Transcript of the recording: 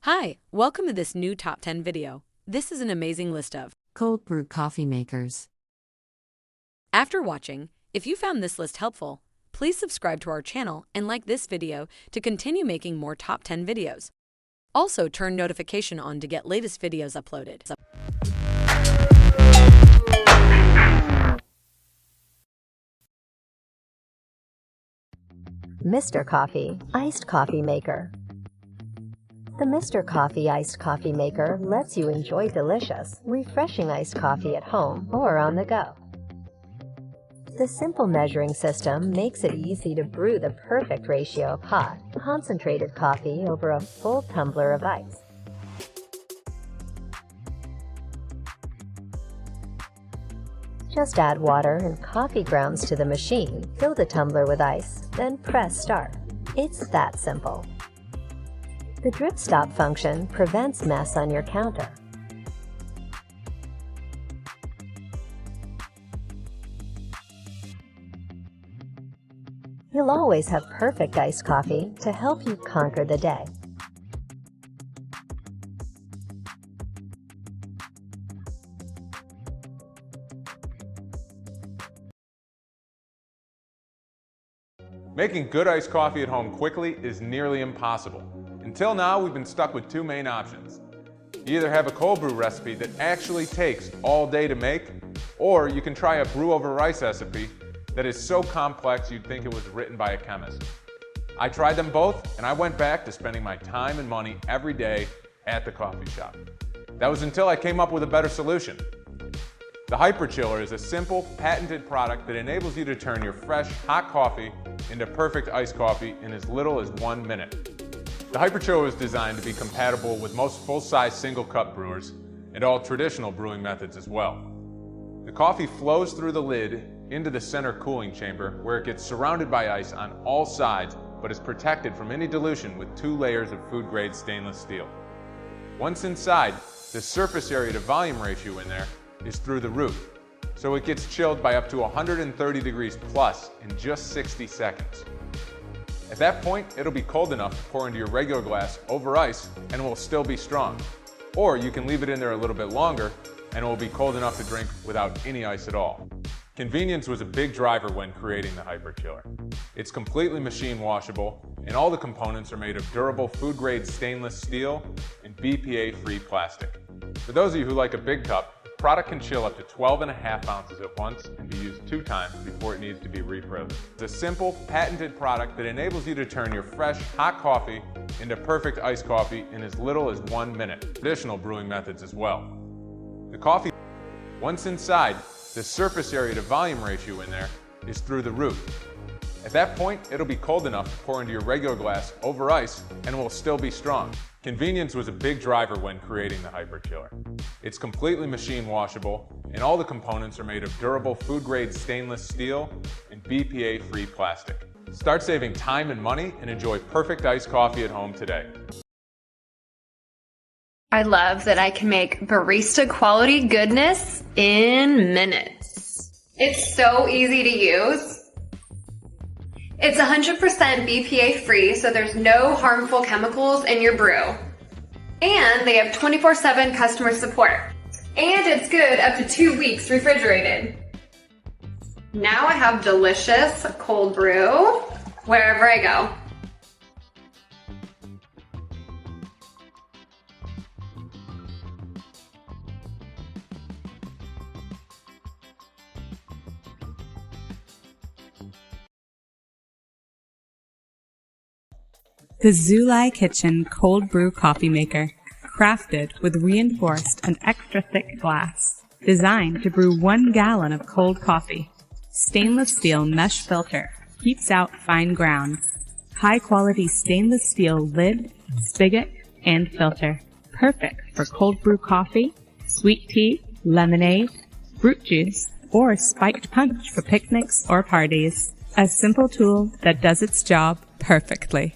Hi, welcome to this new Top 10 video. This is an amazing list of cold brew coffee makers. After watching, if you found this list helpful, please subscribe to our channel and like this video to continue making more Top 10 videos. Also, turn notification on to get latest videos uploaded. Mr. Coffee Iced Coffee Maker. The Mr. Coffee Iced Coffee Maker lets you enjoy delicious, refreshing iced coffee at home or on the go. The simple measuring system makes it easy to brew the perfect ratio of hot, concentrated coffee over a full tumbler of ice. Just add water and coffee grounds to the machine, fill the tumbler with ice, then press start. It's that simple. The drip stop function prevents mess on your counter. You'll always have perfect iced coffee to help you conquer the day. Making good iced coffee at home quickly is nearly impossible. Until now, we've been stuck with two main options. You either have a cold brew recipe that actually takes all day to make, or you can try a brew over rice recipe that is so complex you'd think it was written by a chemist. I tried them both, and I went back to spending my time and money every day at the coffee shop. That was until I came up with a better solution. The HyperChiller is a simple, patented product that enables you to turn your fresh, hot coffee into perfect iced coffee in as little as 1 minute. The HyperChiller was designed to be compatible with most full-size single-cup brewers and all traditional brewing methods as well. The coffee flows through the lid into the center cooling chamber, where it gets surrounded by ice on all sides but is protected from any dilution with 2 layers of food-grade stainless steel. Once inside, the surface area to volume ratio in there is through the roof, so it gets chilled by up to 130 degrees plus in just 60 seconds. At that point, it'll be cold enough to pour into your regular glass over ice and will still be strong. Or you can leave it in there a little bit longer and it will be cold enough to drink without any ice at all. Convenience was a big driver when creating the HyperChiller. It's completely machine washable, and all the components are made of durable food-grade stainless steel and BPA-free plastic. For those of you who like a big cup, the product can chill up to 12.5 ounces at once and be used 2 times before it needs to be refrozen. It's a simple, patented product that enables you to turn your fresh, hot coffee into perfect iced coffee in as little as 1 minute. Traditional brewing methods as well. The coffee, once inside, the surface area to volume ratio in there is through the roof. At that point, it'll be cold enough to pour into your regular glass over ice and will still be strong. Convenience was a big driver when creating the HyperChiller. It's completely machine washable, and all the components are made of durable food-grade stainless steel and BPA-free plastic. Start saving time and money and enjoy perfect iced coffee at home today. I love that I can make barista quality goodness in minutes. It's so easy to use. It's 100% BPA free, so there's no harmful chemicals in your brew. And they have 24/7 customer support. And it's good up to 2 weeks refrigerated. Now I have delicious cold brew wherever I go. The Zulai Kitchen Cold Brew Coffee Maker, crafted with reinforced and extra thick glass, designed to brew 1 gallon of cold coffee. Stainless steel mesh filter keeps out fine grounds. High quality stainless steel lid, spigot, and filter. Perfect for cold brew coffee, sweet tea, lemonade, fruit juice, or spiked punch for picnics or parties. A simple tool that does its job perfectly.